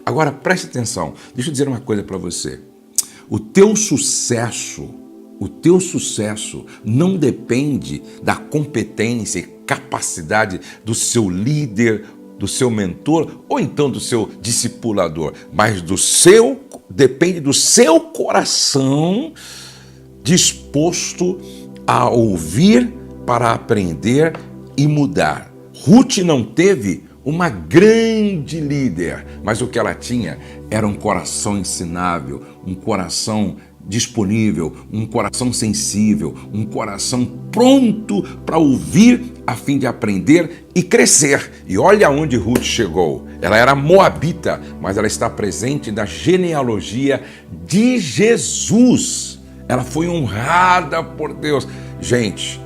Agora, preste atenção, deixa eu dizer uma coisa para você. O teu sucesso não depende da competência e capacidade do seu líder, do seu mentor ou então do seu discipulador, mas depende do seu coração disposto a ouvir para aprender e mudar. Ruth não teve uma grande líder, mas o que ela tinha era um coração ensinável, um coração disponível, um coração sensível, um coração pronto para ouvir a fim de aprender e crescer. E olha onde Ruth chegou. Ela era moabita, mas ela está presente na genealogia de Jesus. Ela foi honrada por Deus. Gente,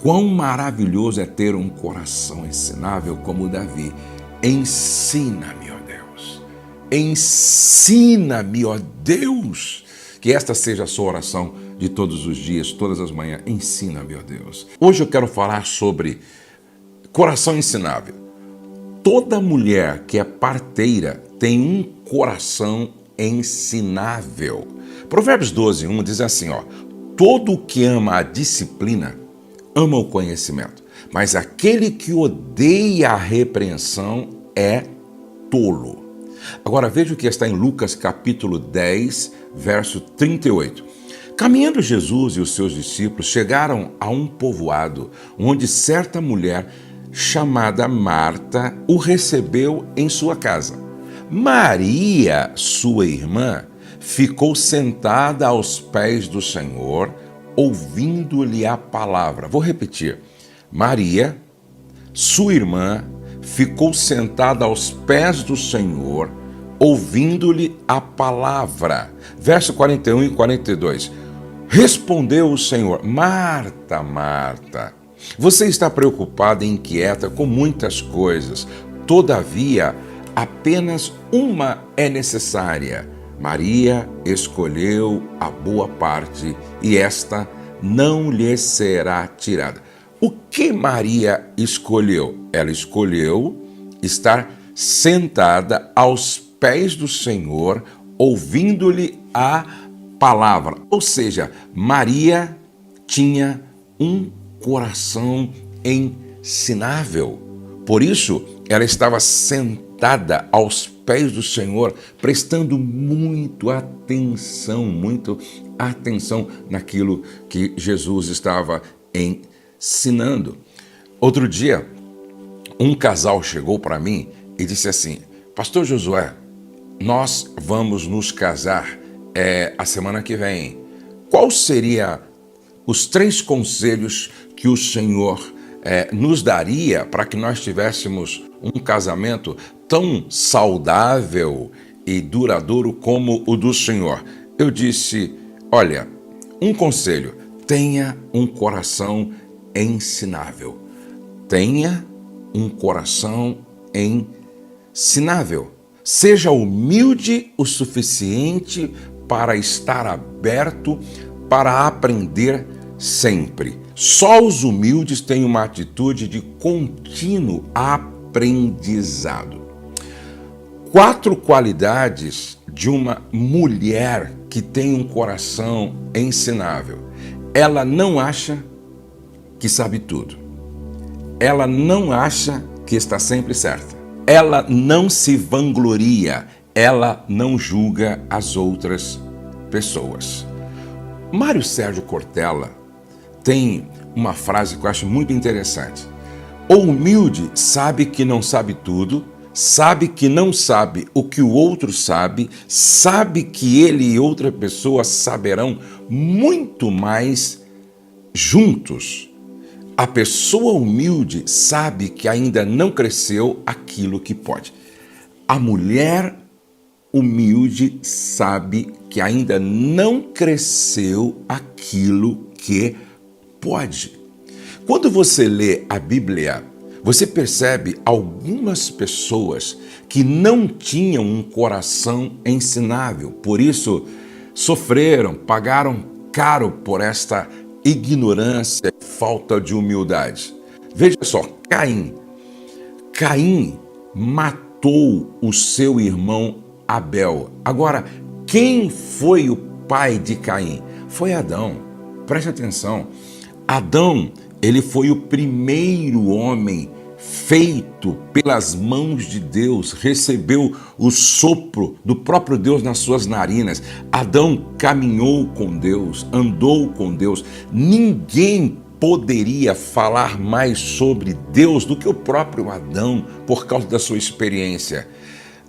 quão maravilhoso é ter um coração ensinável como Davi. Ensina-me, ó Deus. Ensina-me, ó Deus. Que esta seja a sua oração de todos os dias, todas as manhãs. Ensina-me, ó Deus. Hoje eu quero falar sobre coração ensinável. Toda mulher que é parteira tem um coração ensinável. Provérbios 12:1 diz assim, ó: todo que ama a disciplina ama o conhecimento, mas aquele que odeia a repreensão é tolo. Agora veja o que está em Lucas capítulo 10, verso 38. Caminhando Jesus e os seus discípulos chegaram a um povoado onde certa mulher chamada Marta o recebeu em sua casa. Maria, sua irmã, ficou sentada aos pés do Senhor, ouvindo-lhe a palavra. Vou repetir. Maria, sua irmã, ficou sentada aos pés do Senhor, ouvindo-lhe a palavra. Verso 41 e 42. Respondeu o Senhor: Marta, Marta, você está preocupada e inquieta com muitas coisas. Todavia, apenas uma é necessária. Maria escolheu a boa parte e esta não lhe será tirada. O que Maria escolheu? Ela escolheu estar sentada aos pés do Senhor, ouvindo-lhe a palavra. Ou seja, Maria tinha um coração ensinável. Por isso, ela estava sentada aos pés do Senhor, prestando muita atenção naquilo que Jesus estava ensinando. Outro dia, um casal chegou para mim e disse assim: Pastor Josué, nós vamos nos casar a semana que vem. Qual seria os 3 conselhos que o Senhor nos daria para que nós tivéssemos um casamento tão saudável e duradouro como o do Senhor? Eu disse: olha, um conselho, tenha um coração ensinável. Tenha um coração ensinável. Seja humilde o suficiente para estar aberto para aprender sempre. Só os humildes têm uma atitude de contínuo aprendizado. 4 qualidades de uma mulher que tem um coração ensinável. Ela não acha que sabe tudo. Ela não acha que está sempre certa. Ela não se vangloria. Ela não julga as outras pessoas. Mário Sérgio Cortella tem uma frase que eu acho muito interessante. O humilde sabe que não sabe tudo, sabe que não sabe o que o outro sabe, sabe que ele e outra pessoa saberão muito mais juntos. A pessoa humilde sabe que ainda não cresceu aquilo que pode. A mulher humilde sabe que ainda não cresceu aquilo que pode. Quando você lê a Bíblia, você percebe algumas pessoas que não tinham um coração ensinável, por isso sofreram, pagaram caro por esta ignorância e falta de humildade. Veja só, Caim matou matou o seu irmão Abel. Agora, quem foi o pai de Caim? Foi Adão. Preste atenção. Adão, ele foi o primeiro homem feito pelas mãos de Deus, recebeu o sopro do próprio Deus nas suas narinas. Adão caminhou com Deus, andou com Deus. Ninguém poderia falar mais sobre Deus do que o próprio Adão, por causa da sua experiência.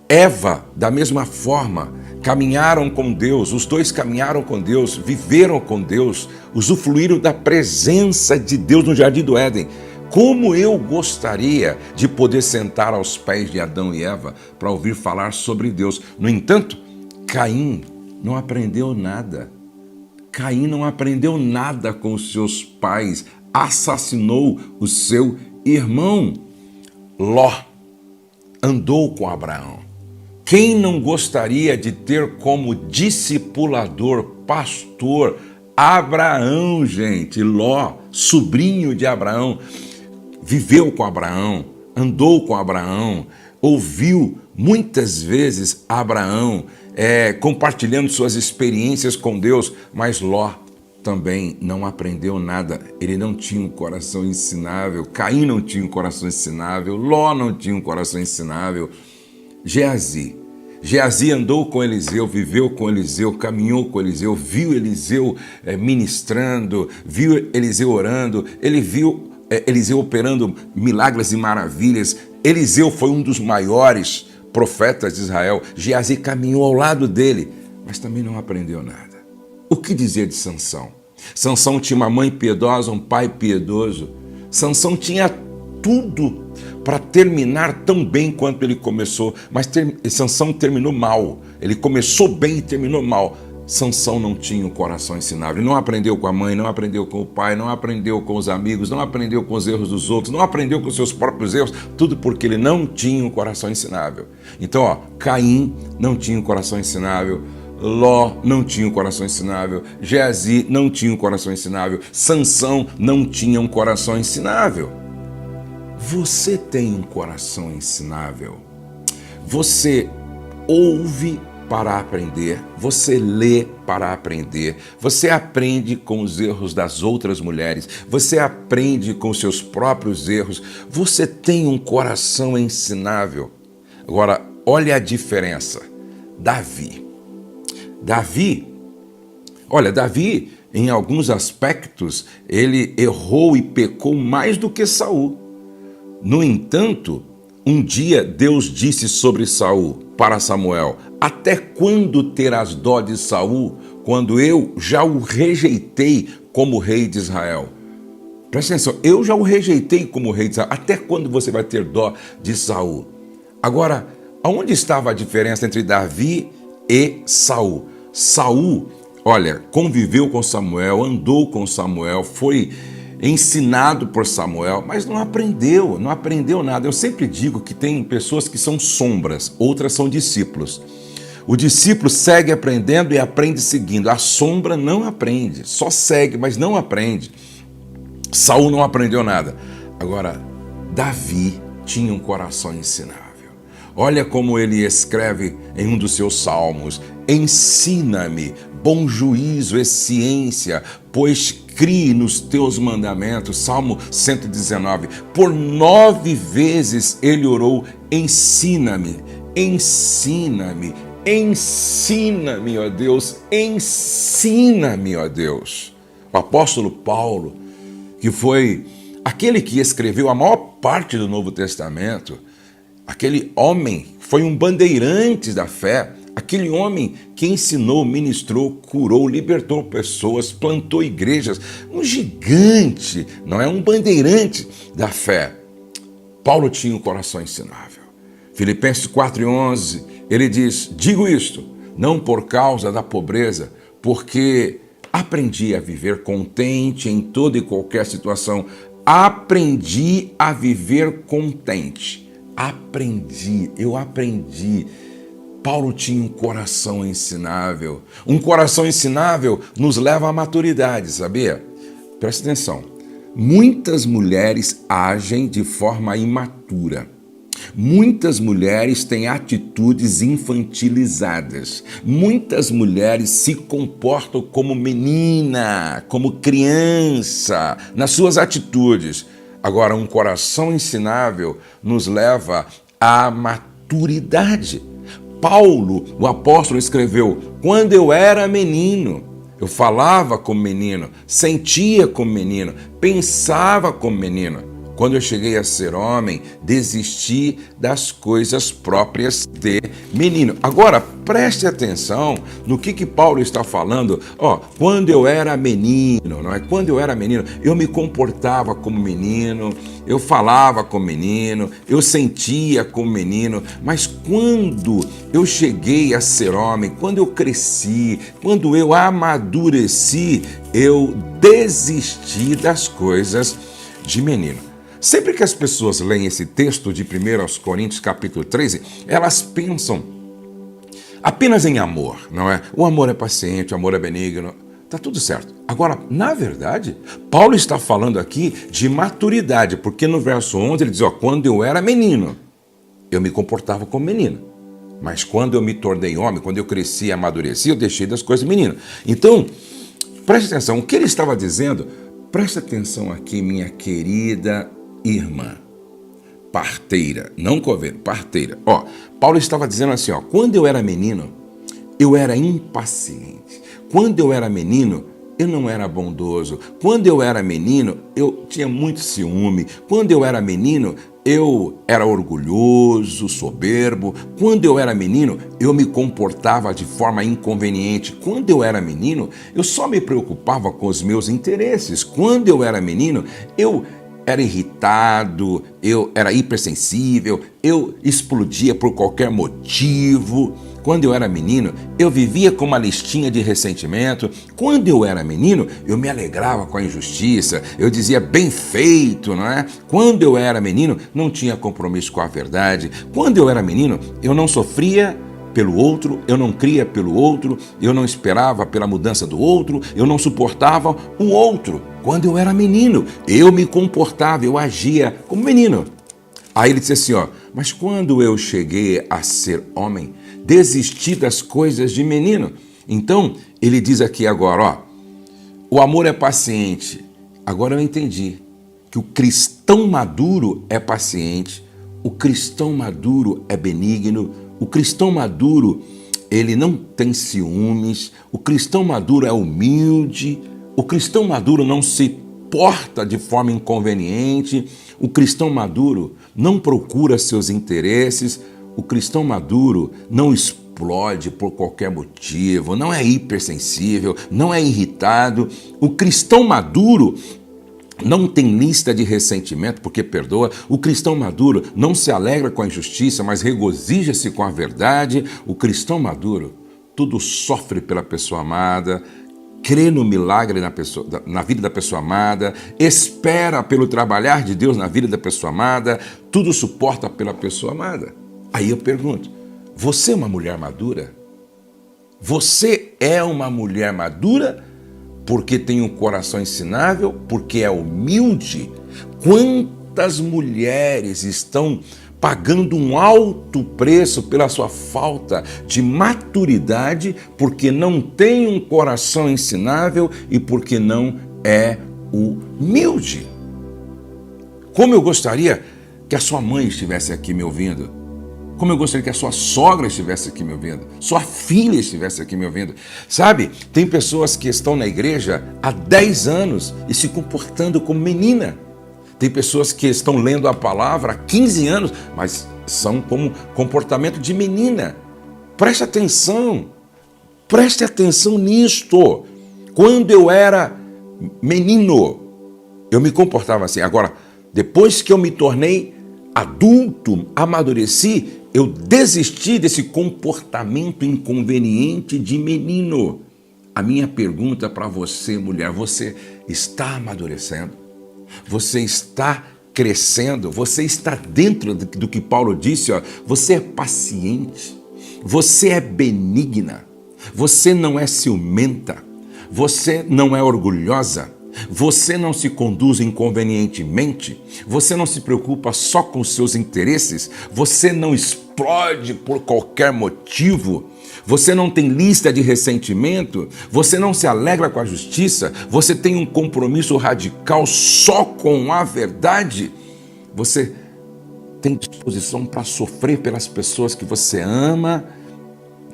Eva, da mesma forma, caminharam com Deus, os dois caminharam com Deus, viveram com Deus, usufruíram da presença de Deus no Jardim do Éden. Como eu gostaria de poder sentar aos pés de Adão e Eva para ouvir falar sobre Deus. No entanto, Caim não aprendeu nada. Caim não aprendeu nada com os seus pais, assassinou o seu irmão. Ló andou com Abraão. Quem não gostaria de ter como discipulador, pastor, Abraão, gente? Ló, sobrinho de Abraão, viveu com Abraão, andou com Abraão, ouviu muitas vezes Abraão compartilhando suas experiências com Deus, mas Ló também não aprendeu nada. Ele não tinha um coração ensinável. Caim não tinha um coração ensinável. Ló não tinha um coração ensinável. Geazi andou com Eliseu, viveu com Eliseu, caminhou com Eliseu, viu Eliseu ministrando, viu Eliseu orando, ele viu Eliseu operando milagres e maravilhas. Eliseu foi um dos maiores profetas de Israel. Geazi caminhou ao lado dele, mas também não aprendeu nada. O que dizer de Sansão? Sansão tinha uma mãe piedosa, um pai piedoso. Sansão tinha tudo para terminar tão bem quanto ele começou, mas Sansão terminou mal. Ele começou bem e terminou mal. Sansão não tinha um coração ensinável. Ele não aprendeu com a mãe, não aprendeu com o pai, não aprendeu com os amigos, não aprendeu com os erros dos outros, não aprendeu com os seus próprios erros, tudo porque ele não tinha um coração ensinável. Então, Caim não tinha um coração ensinável, Ló não tinha um coração ensinável, Geazi não tinha um coração ensinável, Sansão não tinha um coração ensinável. Você tem um coração ensinável. Você ouve para aprender, você lê para aprender, você aprende com os erros das outras mulheres, você aprende com os seus próprios erros, você tem um coração ensinável. Agora, olha a diferença. Davi, em alguns aspectos, ele errou e pecou mais do que Saul. No entanto, um dia Deus disse sobre Saul para Samuel: até quando terás dó de Saul, quando eu já o rejeitei como rei de Israel? Presta atenção, eu já o rejeitei como rei de Israel. Até quando você vai ter dó de Saul? Agora, aonde estava a diferença entre Davi e Saul? Saul, olha, conviveu com Samuel, andou com Samuel, foi ensinado por Samuel, mas não aprendeu nada. Eu sempre digo que tem pessoas que são sombras, outras são discípulos. O discípulo segue aprendendo e aprende seguindo. A sombra não aprende, só segue, mas não aprende. Saul não aprendeu nada. Agora, Davi tinha um coração ensinável. Olha como ele escreve em um dos seus salmos: ensina-me, bom juízo e ciência, pois crie nos teus mandamentos. Salmo 119. Por 9 vezes ele orou: ensina-me, ensina-me, ensina-me, ó Deus, ensina-me, ó Deus. O apóstolo Paulo, que foi aquele que escreveu a maior parte do Novo Testamento, aquele homem foi um bandeirante da fé, aquele homem que ensinou, ministrou, curou, libertou pessoas, plantou igrejas, um gigante, não é? Um bandeirante da fé. Paulo tinha um coração ensinável. Filipenses 4:11, ele diz: digo isto, não por causa da pobreza, porque aprendi a viver contente em toda e qualquer situação. Aprendi a viver contente. Eu aprendi. Paulo tinha um coração ensinável. Um coração ensinável nos leva à maturidade, sabia? Presta atenção. Muitas mulheres agem de forma imatura. Muitas mulheres têm atitudes infantilizadas. Muitas mulheres se comportam como menina, como criança, nas suas atitudes. Agora, um coração ensinável nos leva à maturidade. Paulo, o apóstolo, escreveu: quando eu era menino, eu falava como menino, sentia como menino, pensava como menino. Quando eu cheguei a ser homem, desisti das coisas próprias de menino. Agora, preste atenção no que Paulo está falando. Quando eu era menino, não é? Quando eu era menino, eu me comportava como menino, eu falava como menino, eu sentia como menino, mas quando eu cheguei a ser homem, quando eu cresci, quando eu amadureci, eu desisti das coisas de menino. Sempre que as pessoas leem esse texto de 1 Coríntios capítulo 13, elas pensam apenas em amor, não é? O amor é paciente, o amor é benigno, tá tudo certo. Agora, na verdade, Paulo está falando aqui de maturidade, porque no verso 11 ele diz, quando eu era menino, eu me comportava como menino. Mas quando eu me tornei homem, quando eu cresci e amadureci, eu deixei das coisas menino. Então, preste atenção, o que ele estava dizendo, preste atenção aqui, minha querida irmã, parteira, não coveiro, parteira. Paulo estava dizendo assim, quando eu era menino, eu era impaciente. Quando eu era menino, eu não era bondoso. Quando eu era menino, eu tinha muito ciúme. Quando eu era menino, eu era orgulhoso, soberbo. Quando eu era menino, eu me comportava de forma inconveniente. Quando eu era menino, eu só me preocupava com os meus interesses. Quando eu era menino, eu era irritado, eu era hipersensível, eu explodia por qualquer motivo. Quando eu era menino, eu vivia com uma listinha de ressentimento. Quando eu era menino, eu me alegrava com a injustiça, eu dizia bem feito, não é? Quando eu era menino, não tinha compromisso com a verdade. Quando eu era menino, eu não sofria pelo outro, eu não cria pelo outro, eu não esperava pela mudança do outro, eu não suportava o outro. Quando eu era menino, eu me comportava, eu agia como menino. Aí ele disse assim, mas quando eu cheguei a ser homem, desisti das coisas de menino. Então, ele diz aqui agora, o amor é paciente. Agora eu entendi que o cristão maduro é paciente, o cristão maduro é benigno, o cristão maduro, ele não tem ciúmes, o cristão maduro é humilde, o cristão maduro não se porta de forma inconveniente, o cristão maduro não procura seus interesses, o cristão maduro não explode por qualquer motivo, não é hipersensível, não é irritado. O cristão maduro não tem lista de ressentimento porque perdoa. O cristão maduro não se alegra com a injustiça, mas regozija-se com a verdade. O cristão maduro tudo sofre pela pessoa amada, crê no milagre na vida da pessoa amada, espera pelo trabalhar de Deus na vida da pessoa amada, tudo suporta pela pessoa amada. Aí eu pergunto, você é uma mulher madura? Você é uma mulher madura porque tem um coração ensinável, porque é humilde? Quantas mulheres estão pagando um alto preço pela sua falta de maturidade, porque não tem um coração ensinável e porque não é humilde? Como eu gostaria que a sua mãe estivesse aqui me ouvindo. Como eu gostaria que a sua sogra estivesse aqui me ouvindo, sua filha estivesse aqui me ouvindo. Sabe, tem pessoas que estão na igreja há 10 anos e se comportando como menina. Tem pessoas que estão lendo a palavra há 15 anos, mas são como comportamento de menina. Preste atenção nisto. Quando eu era menino, eu me comportava assim. Agora, depois que eu me tornei adulto, amadureci, eu desisti desse comportamento inconveniente de menino. A minha pergunta para você, mulher, você está amadurecendo? Você está crescendo? Você está dentro do que Paulo disse? Você é paciente, você é benigna, você não é ciumenta, você não é orgulhosa, Você não se conduz inconvenientemente, você não se preocupa só com seus interesses, você não explode por qualquer motivo, você não tem lista de ressentimento, você não se alegra com a justiça, você tem um compromisso radical só com a verdade, você tem disposição para sofrer pelas pessoas que você ama,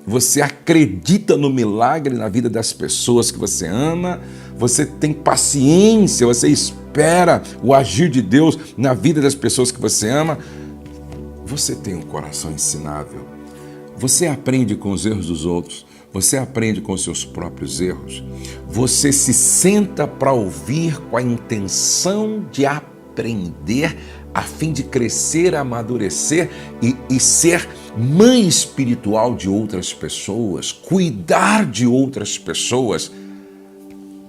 você acredita no milagre na vida das pessoas que você ama, você tem paciência, você espera o agir de Deus na vida das pessoas que você ama. Você tem um coração ensinável. Você aprende com os erros dos outros, você aprende com os seus próprios erros. Você se senta para ouvir com a intenção de aprender, a fim de crescer, amadurecer e ser mãe espiritual de outras pessoas, cuidar de outras pessoas.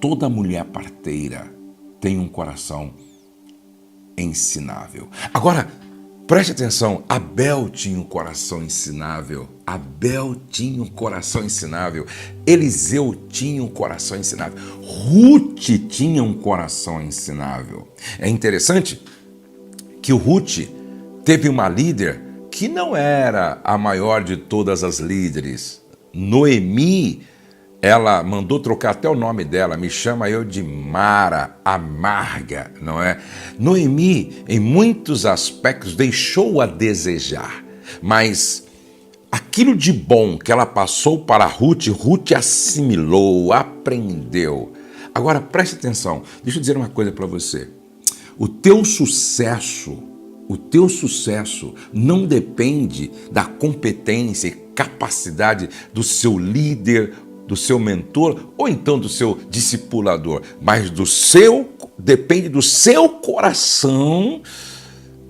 Toda mulher parteira tem um coração ensinável. Agora, preste atenção, Abel tinha um coração ensinável, Abel tinha um coração ensinável, Eliseu tinha um coração ensinável, Ruth tinha um coração ensinável. É interessante que o Ruth teve uma líder que não era a maior de todas as líderes. Noemi, ela mandou trocar até o nome dela, me chama eu de Mara, amarga, não é? Noemi, em muitos aspectos, deixou a desejar, mas aquilo de bom que ela passou para Ruth, Ruth assimilou, aprendeu. Agora, preste atenção, deixa eu dizer uma coisa para você. O teu sucesso não depende da competência e capacidade do seu líder, do seu mentor ou então do seu discipulador, mas depende do seu coração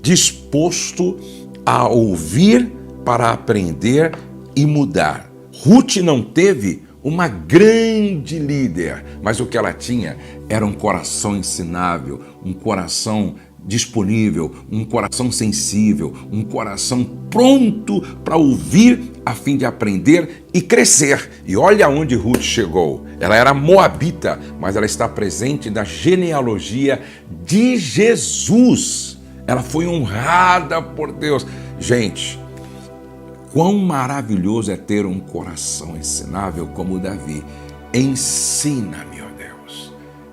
disposto a ouvir para aprender e mudar. Ruth não teve uma grande líder, mas o que ela tinha era um coração ensinável, um coração disponível, um coração sensível, um coração pronto para ouvir a fim de aprender e crescer. E olha onde Ruth chegou. Ela era moabita, mas ela está presente na genealogia de Jesus. Ela foi honrada por Deus. Gente, quão maravilhoso é ter um coração ensinável como Davi. Ensina-me, ó Deus.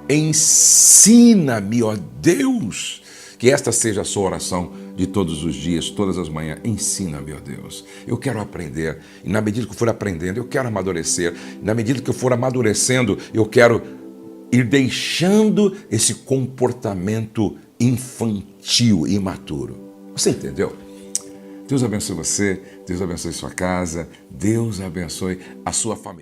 Ensina-me, ó Deus. Que esta seja a sua oração de todos os dias, todas as manhãs. Ensina-me, ó Deus. Eu quero aprender. E na medida que eu for aprendendo, eu quero amadurecer. E na medida que eu for amadurecendo, eu quero ir deixando esse comportamento infantil, imaturo. Você entendeu? Deus abençoe você, Deus abençoe sua casa, Deus abençoe a sua família.